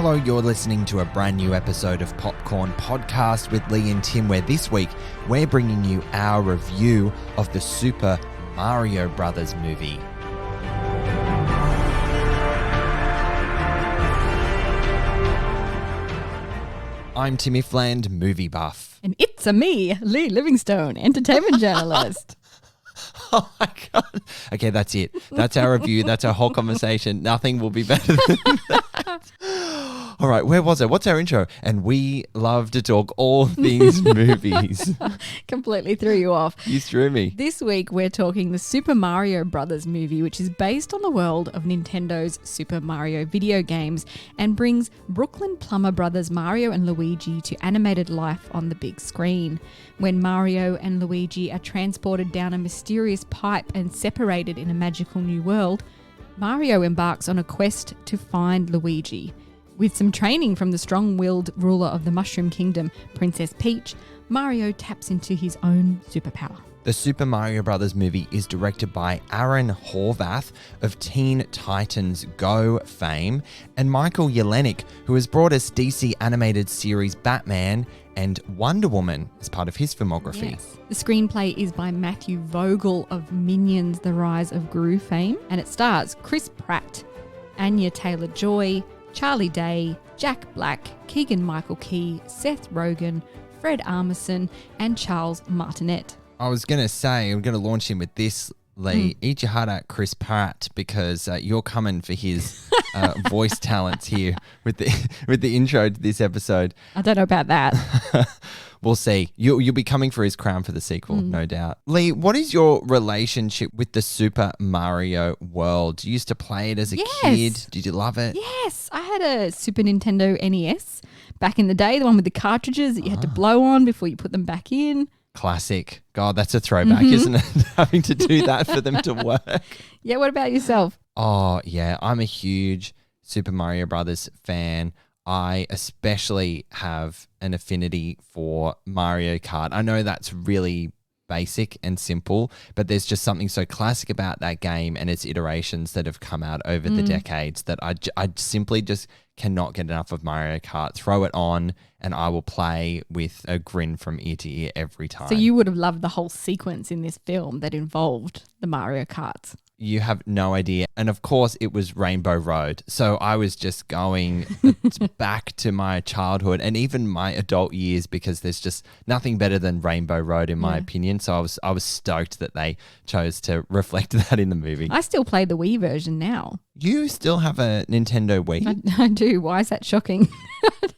Hello, you're listening to a brand new episode of Popcorn Podcast with Lee and Tim, where this week we're bringing you our review of the Super Mario Brothers movie. I'm Tim Ifland, movie buff. And it's a me, Lee Livingstone, entertainment journalist. Oh my God. Okay, that's it. That's our review. That's our whole conversation. Nothing will be better than that. All right, where was it? What's our intro? And we love to talk all things movies. Completely threw you off. You threw me. This week we're talking the Super Mario Brothers movie, which is based on the world of Nintendo's Super Mario video games and brings Brooklyn plumber brothers Mario and Luigi to animated life on the big screen. When Mario and Luigi are transported down a mysterious pipe and separated in a magical new world, Mario embarks on a quest to find Luigi. With some training from the strong-willed ruler of the Mushroom Kingdom, Princess Peach, Mario taps into his own superpower. The Super Mario Brothers movie is directed by Aaron Horvath of Teen Titans Go fame and Michael Jelenic, who has brought us DC animated series Batman and Wonder Woman as part of his filmography. Yes. The screenplay is by Matthew Vogel of Minions: The Rise of Gru fame, and it stars Chris Pratt, Anya Taylor-Joy, Charlie Day, Jack Black, Keegan-Michael Key, Seth Rogen, Fred Armisen, and Charles Martinet. I was going to say, I'm going to launch in with this, Lee. Eat your heart out, Chris Pratt, because you're coming for his voice talents here with the intro to this episode. I don't know about that. We'll see. You'll be coming for his crown for the sequel, no doubt. Lee, what is your relationship with the Super Mario world? You used to play it as a kid. Did you love it? Yes. I had a Super Nintendo NES back in the day, the one with the cartridges that you had to blow on before you put them back in. Classic. God, that's a throwback, isn't it? Having to do that for them to work. Yeah, what about yourself? Oh, yeah. I'm a huge Super Mario Brothers fan. I especially have an affinity for Mario Kart. I know that's really basic and simple, but there's just something so classic about that game and its iterations that have come out over the decades that I simply just cannot get enough of Mario Kart. Throw it on and I will play with a grin from ear to ear every time. So you would have loved the whole sequence in this film that involved the Mario Karts. You have no idea. And of course, it was Rainbow Road. So I was just going back to my childhood and even my adult years because there's just nothing better than Rainbow Road in my opinion. So I was stoked that they chose to reflect that in the movie. I still play the Wii version now. You still have a Nintendo Wii? I do. Why is that shocking?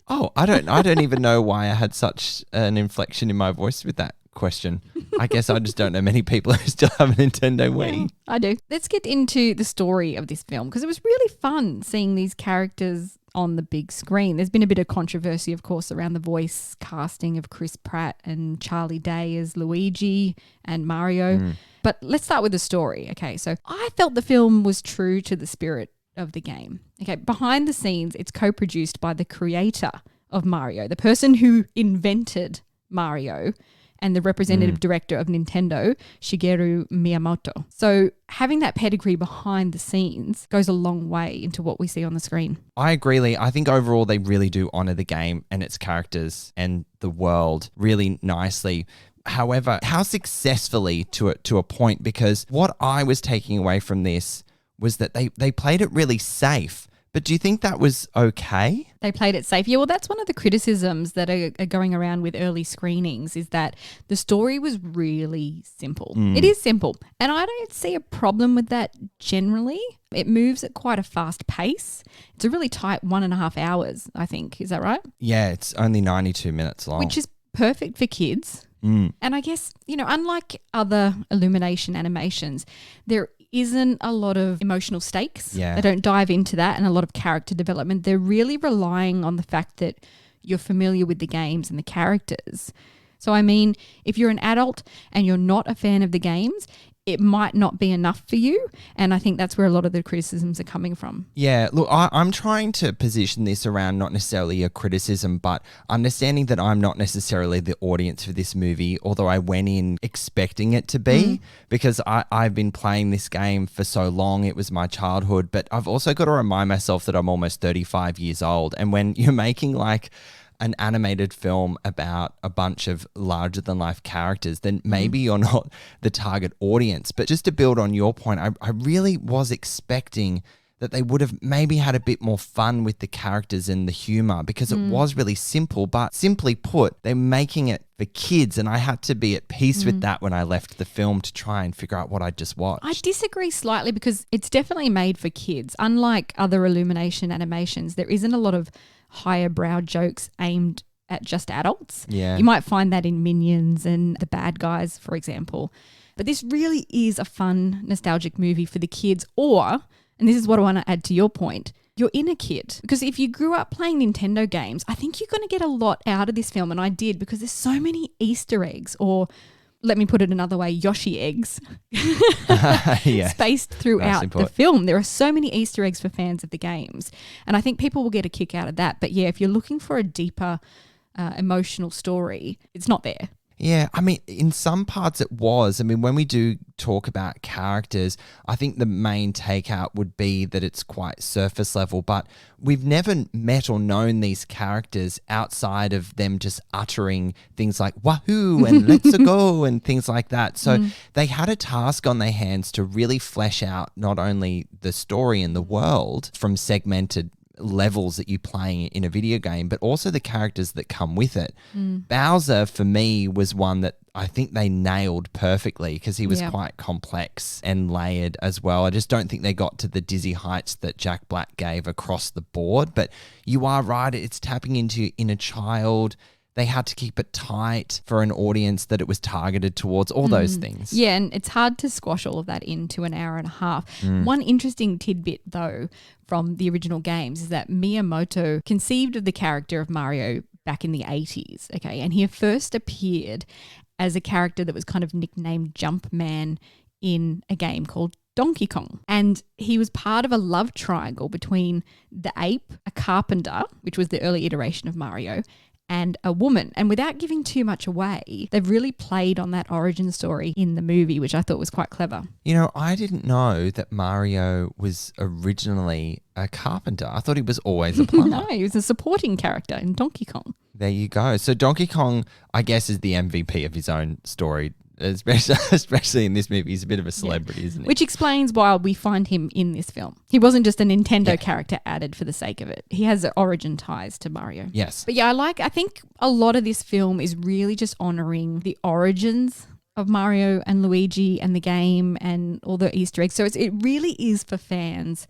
Oh, I don't even know why I had such an inflection in my voice with that question. I guess I just don't know many people who still have a Nintendo Wii. Yeah, I do. Let's get into the story of this film because it was really fun seeing these characters on the big screen. There's been a bit of controversy, of course, around the voice casting of Chris Pratt and Charlie Day as Luigi and Mario. But let's start with the story. Okay, so I felt the film was true to the spirit of the game. Okay, behind the scenes, it's co-produced by the creator of Mario, the person who invented Mario, and the representative director of Nintendo, Shigeru Miyamoto. So having that pedigree behind the scenes goes a long way into what we see on the screen. I agree, Lee. I think overall they really do honor the game and its characters and the world really nicely. However, how successfully to a point, because what I was taking away from this was that they played it really safe. But do you think that was okay? They played it safe. Yeah, well, that's one of the criticisms that are going around with early screenings is that the story was really simple. It is simple. And I don't see a problem with that generally. It moves at quite a fast pace. It's a really tight 1.5 hours, I think. Is that right? Yeah, it's only 92 minutes long. Which is perfect for kids. And I guess, unlike other Illumination animations, there isn't a lot of emotional stakes. Yeah. They don't dive into that and a lot of character development. They're really relying on the fact that you're familiar with the games and the characters. So, I mean, if you're an adult and you're not a fan of the games, it might not be enough for you. And I think that's where a lot of the criticisms are coming from. Yeah, look, I'm trying to position this around not necessarily a criticism, but understanding that I'm not necessarily the audience for this movie, although I went in expecting it to be, because I've been playing this game for so long. It was my childhood, but I've also got to remind myself that I'm almost 35 years old. And when you're making like an animated film about a bunch of larger than life characters, then maybe you're not the target audience. But just to build on your point, I really was expecting that they would have maybe had a bit more fun with the characters and the humor, because it was really simple, but simply put, they're making it for kids. And I had to be at peace with that when I left the film to try and figure out what I just watched. I disagree slightly, because it's definitely made for kids. Unlike other Illumination animations, there isn't a lot of higher brow jokes aimed at just adults. Yeah. You might find that in Minions and The Bad Guys, for example. But this really is a fun, nostalgic movie for the kids, or, and this is what I want to add to your point, your inner kid. Because if you grew up playing Nintendo games, I think you're going to get a lot out of this film, and I did, because there's so many Easter eggs, or let me put it another way, Yoshi eggs spaced throughout the film. There are so many Easter eggs for fans of the games. And I think people will get a kick out of that. But yeah, if you're looking for a deeper emotional story, it's not there. Yeah, I mean, in some parts it was. I mean, when we do talk about characters, I think the main takeout would be that it's quite surface level, but we've never met or known these characters outside of them just uttering things like Wahoo and let's go and things like that. So they had a task on their hands to really flesh out not only the story and the world from segmented levels that you play in a video game, but also the characters that come with it. Bowser, for me, was one that I think they nailed perfectly, because he was quite complex and layered as well. I just don't think they got to the dizzy heights that Jack Black gave across the board. But you are right, it's tapping into your inner child. They had to keep it tight for an audience that it was targeted towards, all those things. Yeah, and it's hard to squash all of that into an hour and a half. One interesting tidbit, though, from the original games is that Miyamoto conceived of the character of Mario back in the 80s, okay? And he first appeared as a character that was kind of nicknamed Jumpman in a game called Donkey Kong. And he was part of a love triangle between the ape, a carpenter, which was the early iteration of Mario, and a woman. And without giving too much away, they've really played on that origin story in the movie, which I thought was quite clever. You know, I didn't know that Mario was originally a carpenter. I thought he was always a plumber. No, he was a supporting character in Donkey Kong. There you go. So Donkey Kong, I guess, is the MVP of his own story, especially in this movie. He's a bit of a celebrity, isn't he? Which explains why we find him in this film. He wasn't just a Nintendo character added for the sake of it. He has origin ties to Mario. Yes. But yeah, I think a lot of this film is really just honoring the origins of Mario and Luigi and the game and all the Easter eggs. So it really is for fans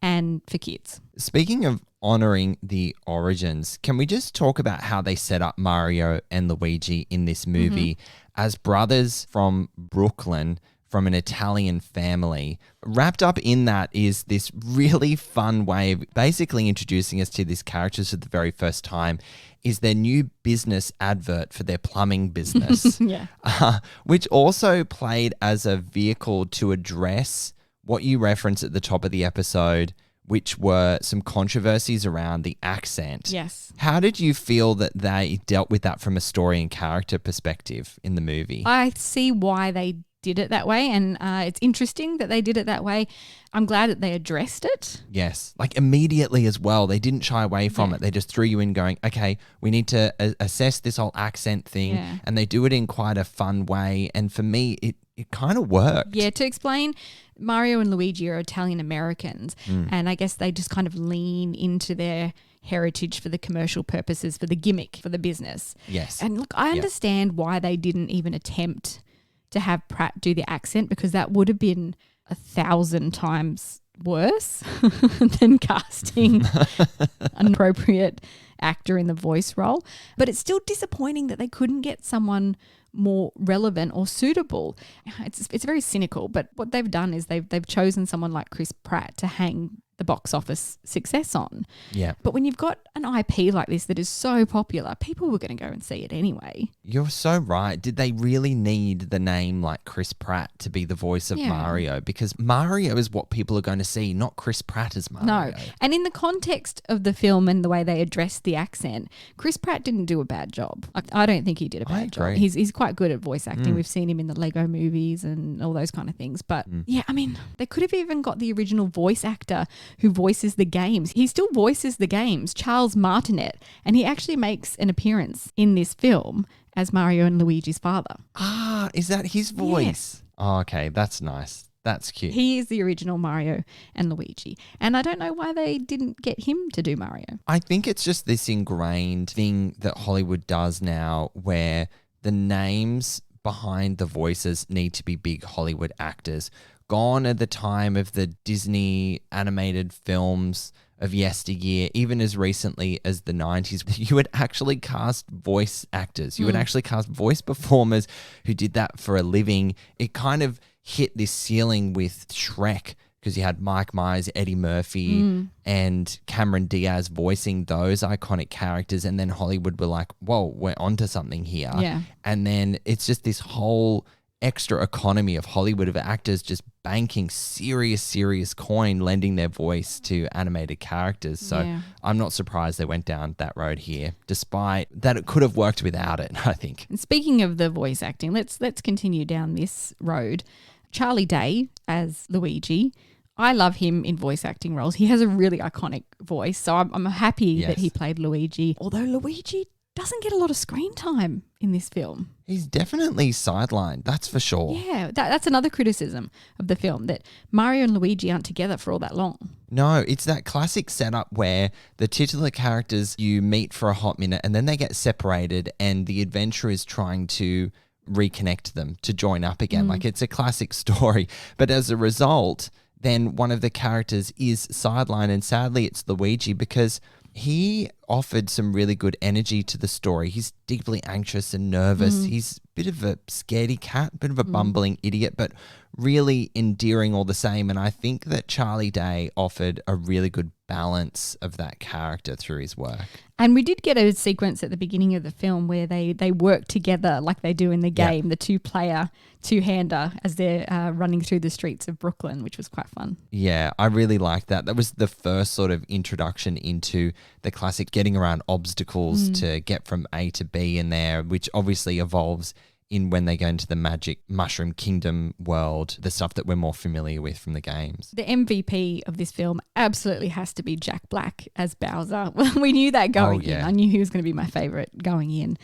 and for kids. Speaking of honoring the origins, can we just talk about how they set up Mario and Luigi in this movie as brothers from Brooklyn, from an Italian family? Wrapped up in that is this really fun way of basically introducing us to these characters for the very first time, is their new business advert for their plumbing business, which also played as a vehicle to address what you referenced at the top of the episode, which were some controversies around the accent. Yes. How did you feel that they dealt with that from a story and character perspective in the movie? I see why they did it that way, and it's interesting that they did it that way. I'm glad that they addressed it. Yes, like immediately as well. They didn't shy away from it. They just threw you in going, okay, we need to assess this whole accent thing, and they do it in quite a fun way. And for me, it kind of worked. Yeah, to explain, Mario and Luigi are Italian Americans, and I guess they just kind of lean into their heritage for the commercial purposes, for the gimmick, for the business. Yes. And look, I understand why they didn't even attempt to have Pratt do the accent, because that would have been 1,000 times worse than casting an appropriate actor in the voice role. But it's still disappointing that they couldn't get someone more relevant or suitable. It's very cynical, but what they've done is they've chosen someone like Chris Pratt to hang the box office success on. Yeah. But when you've got an IP like this that is so popular, people were going to go and see it anyway. You're so right. Did they really need the name like Chris Pratt to be the voice of Mario? Because Mario is what people are going to see, not Chris Pratt as Mario. No. And in the context of the film and the way they addressed the accent, Chris Pratt didn't do a bad job. I don't think he did a bad job. He's quite good at voice acting. We've seen him in the Lego movies and all those kind of things. But yeah, I mean, they could have even got the original voice actor who voices the games. He still voices the games, Charles Martinet, and he actually makes an appearance in this film as Mario and Luigi's father. Ah, is that his voice? Yes. Oh, okay, that's nice. That's cute. He is the original Mario and Luigi. And I don't know why they didn't get him to do Mario. I think it's just this ingrained thing that Hollywood does now where the names behind the voices need to be big Hollywood actors. Gone are the time of the Disney animated films of yesteryear, even as recently as the 90s. You would actually cast voice actors. You would actually cast voice performers who did that for a living. It kind of hit this ceiling with Shrek because you had Mike Myers, Eddie Murphy, and Cameron Diaz voicing those iconic characters. And then Hollywood were like, whoa, we're onto something here. Yeah. And then it's just this whole extra economy of Hollywood of actors just banking serious coin, lending their voice to animated characters. So I'm not surprised they went down that road here, despite that it could have worked without it, I think. And speaking of the voice acting, let's continue down this road. Charlie Day as Luigi. I love him in voice acting roles. He has a really iconic voice, so I'm happy that he played Luigi. Although Luigi doesn't get a lot of screen time in this film. He's definitely sidelined, that's for sure. Yeah, that's another criticism of the film, that Mario and Luigi aren't together for all that long. No, it's that classic setup where the titular characters you meet for a hot minute and then they get separated and the adventure is trying to reconnect them to join up again. Like it's a classic story. But as a result, then one of the characters is sidelined, and sadly it's Luigi because he offered some really good energy to the story. He's deeply anxious and nervous. He's a bit of a scaredy cat, bit of a bumbling idiot, but really endearing all the same. And I think that Charlie Day offered a really good balance of that character through his work. And we did get a sequence at the beginning of the film where they work together like they do in the game, the two-player, two-hander, as they're running through the streets of Brooklyn, which was quite fun. Yeah, I really liked that. That was the first sort of introduction into the classic getting around obstacles to get from A to B in there, which obviously evolves in when they go into the Magic Mushroom Kingdom world, the stuff that we're more familiar with from the games. The MVP of this film absolutely has to be Jack Black as Bowser. We knew that going in. I knew he was going to be my favourite going in.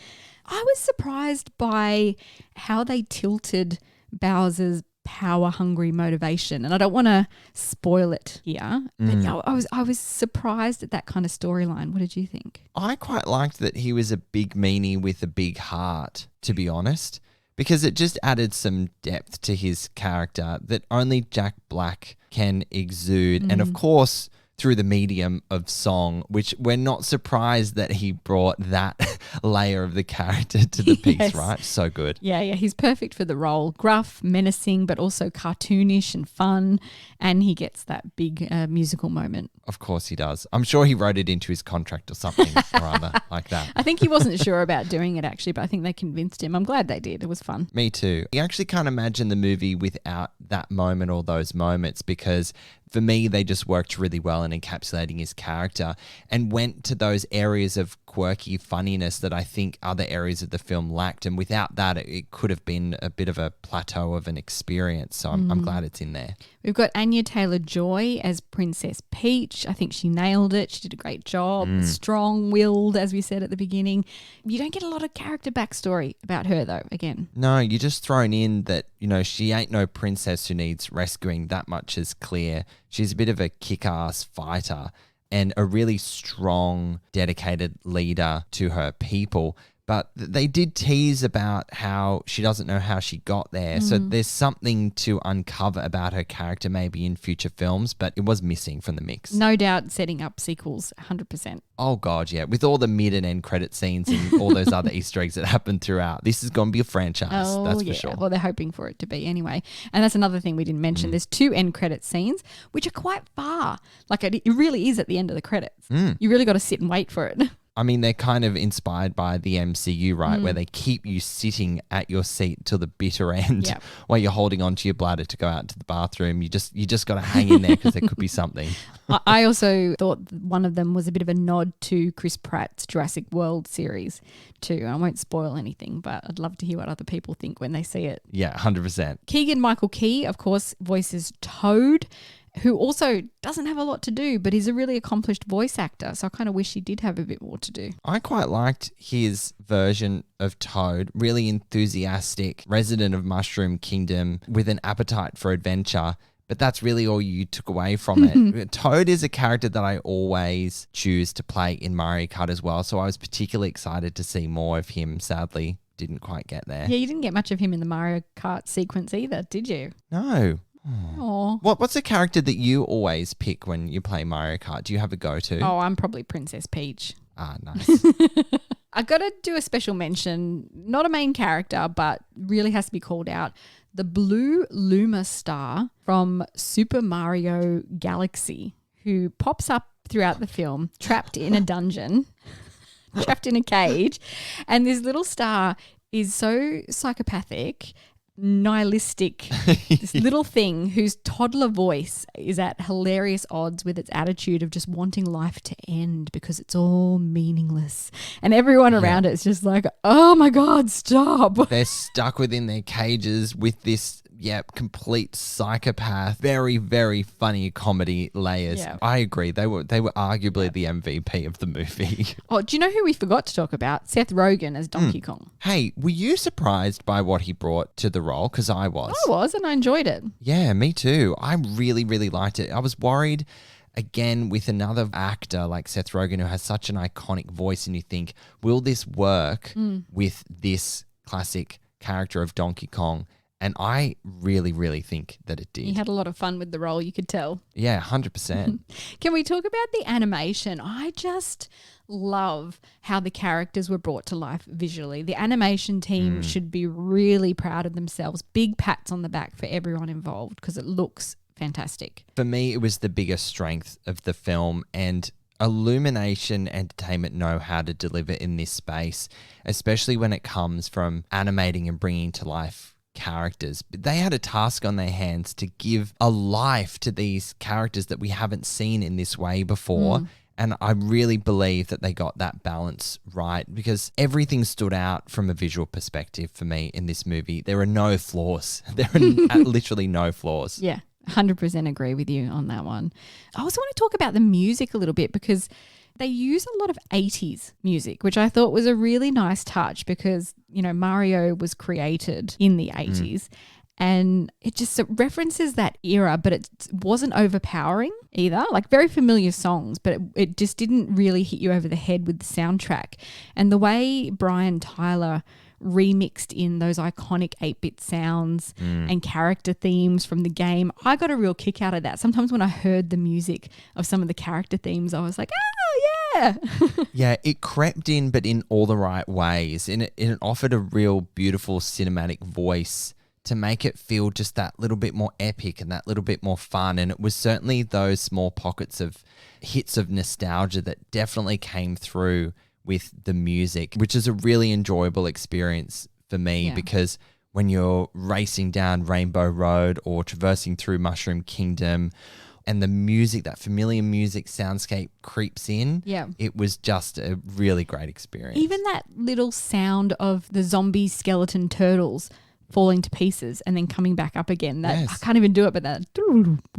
I was surprised by how they tilted Bowser's power-hungry motivation. And I don't want to spoil it here, but I was surprised at that kind of storyline. What did you think? I quite liked that he was a big meanie with a big heart, to be honest, because it just added some depth to his character that only Jack Black can exude. And of course, through the medium of song, which we're not surprised that he brought that layer of the character to the piece, right? So good. Yeah, he's perfect for the role. Gruff, menacing, but also cartoonish and fun. And he gets that big musical moment. Of course he does. I'm sure he wrote it into his contract or something or other like that. I think he wasn't sure about doing it actually, but I think they convinced him. I'm glad they did. It was fun. Me too. You actually can't imagine the movie without that moment or those moments, because for me, they just worked really well in encapsulating his character and went to those areas of quirky funniness that I think other areas of the film lacked. And without that, it could have been a bit of a plateau of an experience. So I'm glad it's in there. We've got Anya Taylor-Joy as Princess Peach. I think she nailed it. She did a great job. Strong-willed, as we said at the beginning. You don't get a lot of character backstory about her, though, again. No, you're just thrown in that, she ain't no princess who needs rescuing. That much is clear. She's a bit of a kick-ass fighter and a really strong, dedicated leader to her people. But they did tease about how she doesn't know how she got there. So there's something to uncover about her character maybe in future films, but it was missing from the mix. No doubt setting up sequels, 100%. Oh, God, yeah. With all the mid and end credit scenes and all those other Easter eggs that happen throughout, this is going to be a franchise. That's for sure. Well, they're hoping for it to be anyway. And that's another thing we didn't mention. There's 2 end credit scenes, which are quite far. Like it really is at the end of the credits. You really got to sit and wait for it. I mean, they're kind of inspired by the MCU, right? Where they keep you sitting at your seat till the bitter end while you're holding onto your bladder to go out to the bathroom. You just got to hang in there because there could be something. I also thought one of them was a bit of a nod to Chris Pratt's Jurassic World series too. I won't spoil anything, but I'd love to hear what other people think when they see it. Yeah, 100%. Keegan-Michael Key, of course, voices Toad, who also doesn't have a lot to do, but he's a really accomplished voice actor. So I kind of wish he did have a bit more to do. I quite liked his version of Toad, really enthusiastic, resident of Mushroom Kingdom with an appetite for adventure. But that's really all you took away from it. Toad is a character that I always choose to play in Mario Kart as well. So I was particularly excited to see more of him. Sadly, didn't quite get there. Yeah, you didn't get much of him in the Mario Kart sequence either, did you? No. Oh. What's a character that you always pick when you play Mario Kart? Do you have a go-to? Oh, I'm probably Princess Peach. Ah, nice. I got to do a special mention, not a main character, but really has to be called out. The blue Luma star from Super Mario Galaxy, who pops up throughout the film, trapped in a dungeon, trapped in a cage. And this little star is so psychopathic, nihilistic, this little thing whose toddler voice is at hilarious odds with its attitude of just wanting life to end because it's all meaningless. And everyone around it is just like, oh my God, stop. They're stuck within their cages with this complete psychopath. Very, very funny comedy layers. Yeah. I agree. They were arguably the MVP of the movie. Oh, do you know who we forgot to talk about? Seth Rogen as Donkey Kong. Hey, were you surprised by what he brought to the role? Because I was. I was, and I enjoyed it. Yeah, me too. I really, really liked it. I was worried, again, with another actor like Seth Rogen who has such an iconic voice, and you think, will this work with this classic character of Donkey Kong? And I really, really think that it did. He had a lot of fun with the role, you could tell. Yeah, 100%. Can we talk about the animation? I just love how the characters were brought to life visually. The animation team should be really proud of themselves. Big pats on the back for everyone involved because it looks fantastic. For me, it was the biggest strength of the film, and Illumination Entertainment know how to deliver in this space, especially when it comes from animating and bringing to life characters. They had a task on their hands to give a life to these characters that we haven't seen in this way before. And I really believe that they got that balance right, because everything stood out from a visual perspective for me in this movie. There are no flaws. There are literally no flaws. Yeah, 100% agree with you on that one. I also want to talk about the music a little bit, because they use a lot of 80s music, which I thought was a really nice touch because, you know, Mario was created in the 80s and it just references that era, but it wasn't overpowering either. Like very familiar songs, but it just didn't really hit you over the head with the soundtrack. And the way Brian Tyler remixed in those iconic 8-bit sounds and character themes from the game, I got a real kick out of that. Sometimes when I heard the music of some of the character themes, I was like, oh yeah. Yeah, it crept in, but in all the right ways. And it offered a real beautiful cinematic voice to make it feel just that little bit more epic and that little bit more fun. And it was certainly those small pockets of hits of nostalgia that definitely came through with the music, which is a really enjoyable experience for me because when you're racing down Rainbow Road or traversing through Mushroom Kingdom and the music, that familiar music soundscape creeps in, it was just a really great experience. Even that little sound of the zombie skeleton turtles falling to pieces and then coming back up again. That I can't even do it, but that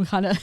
kind of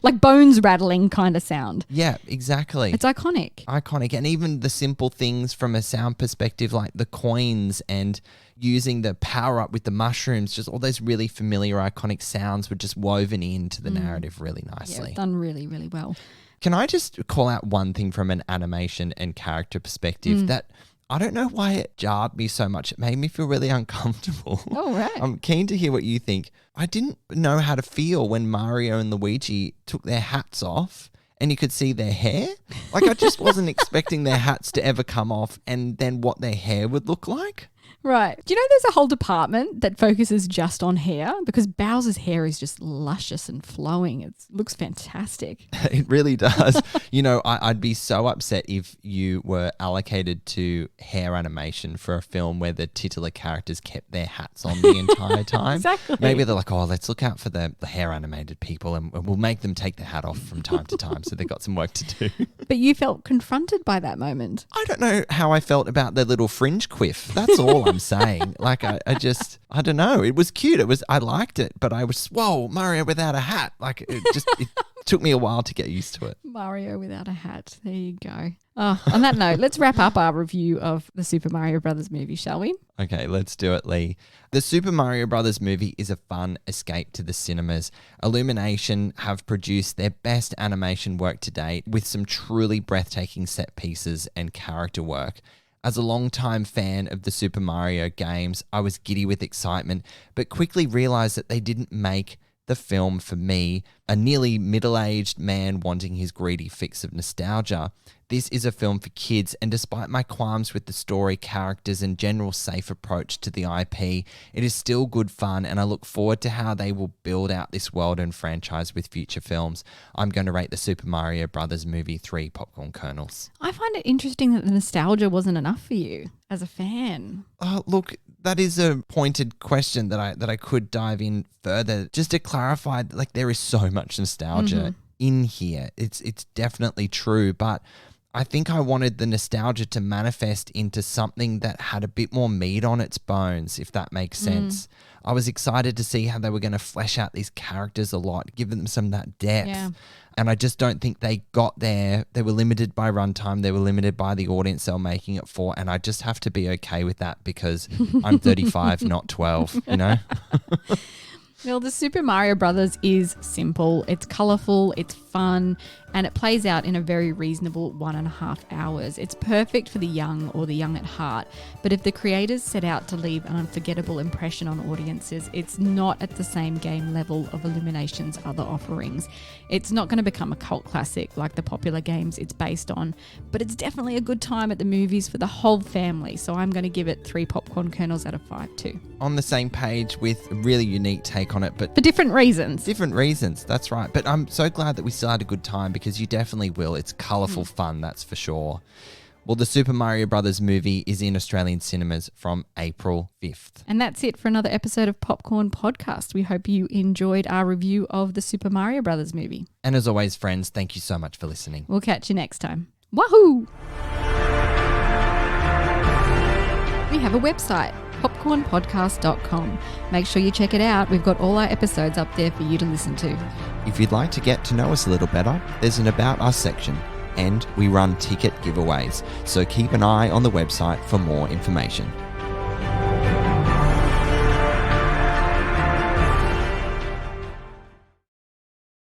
like bones rattling kind of sound. Yeah, exactly. It's iconic. Iconic. And even the simple things from a sound perspective, like the coins and using the power up with the mushrooms, just all those really familiar iconic sounds were just woven into the narrative really nicely. Yeah, done really, really well. Can I just call out one thing from an animation and character perspective that I don't know why it jarred me so much. It made me feel really uncomfortable. Oh, right. I'm keen to hear what you think. I didn't know how to feel when Mario and Luigi took their hats off and you could see their hair. Like, I just wasn't expecting their hats to ever come off and then what their hair would look like. Right. Do you know there's a whole department that focuses just on hair? Because Bowser's hair is just luscious and flowing. It looks fantastic. It really does. I'd be so upset if you were allocated to hair animation for a film where the titular characters kept their hats on the entire time. Exactly. Maybe they're like, oh, let's look out for the hair animated people and we'll make them take their hat off from time to time. So they've got some work to do. But you felt confronted by that moment. I don't know how I felt about the little fringe quiff. That's all I'm saying. Like, I don't know. It was cute. I liked it, but I was, whoa, Mario without a hat. Like, it took me a while to get used to it. Mario without a hat. There you go. Oh, on that note, let's wrap up our review of the Super Mario Brothers movie, shall we? Okay, let's do it, Lee. The Super Mario Brothers movie is a fun escape to the cinemas. Illumination have produced their best animation work to date with some truly breathtaking set pieces and character work. As a longtime fan of the Super Mario games, I was giddy with excitement, but quickly realized that they didn't make the film for me, a nearly middle-aged man wanting his greedy fix of nostalgia. This is a film for kids, and despite my qualms with the story, characters, and general safe approach to the IP, it is still good fun, and I look forward to how they will build out this world and franchise with future films. I'm going to rate the Super Mario Brothers movie 3 popcorn kernels. I find it interesting that the nostalgia wasn't enough for you as a fan. Look, that is a pointed question that I could dive in further. Just to clarify, like, there is so much nostalgia in here. It's definitely true, but I think I wanted the nostalgia to manifest into something that had a bit more meat on its bones, if that makes sense. I was excited to see how they were going to flesh out these characters a lot, give them some of that depth. Yeah. And I just don't think they got there. They were limited by runtime. They were limited by the audience they were making it for. And I just have to be okay with that because I'm 35, not 12, you know? Well, the Super Mario Brothers is simple, it's colourful, it's fun, and it plays out in a very reasonable 1.5 hours. It's perfect for the young or the young at heart, but if the creators set out to leave an unforgettable impression on audiences, it's not at the same game level of Illumination's other offerings. It's not going to become a cult classic like the popular games it's based on, but it's definitely a good time at the movies for the whole family, so I'm going to give it 3 popcorn kernels out of 5 too. On the same page with a really unique take on it, but for different reasons. Different reasons, that's right. But I'm so glad that we still had a good time because you definitely will. It's colourful fun, that's for sure. Well, the Super Mario Brothers movie is in Australian cinemas from April 5th. And that's it for another episode of Popcorn Podcast. We hope you enjoyed our review of the Super Mario Brothers movie. And as always, friends, thank you so much for listening. We'll catch you next time. Wahoo! We have a website, popcornpodcast.com. Make sure you check it out. We've got all our episodes up there for you to listen to. If you'd like to get to know us a little better, there's an About Us section, and we run ticket giveaways, so keep an eye on the website for more information.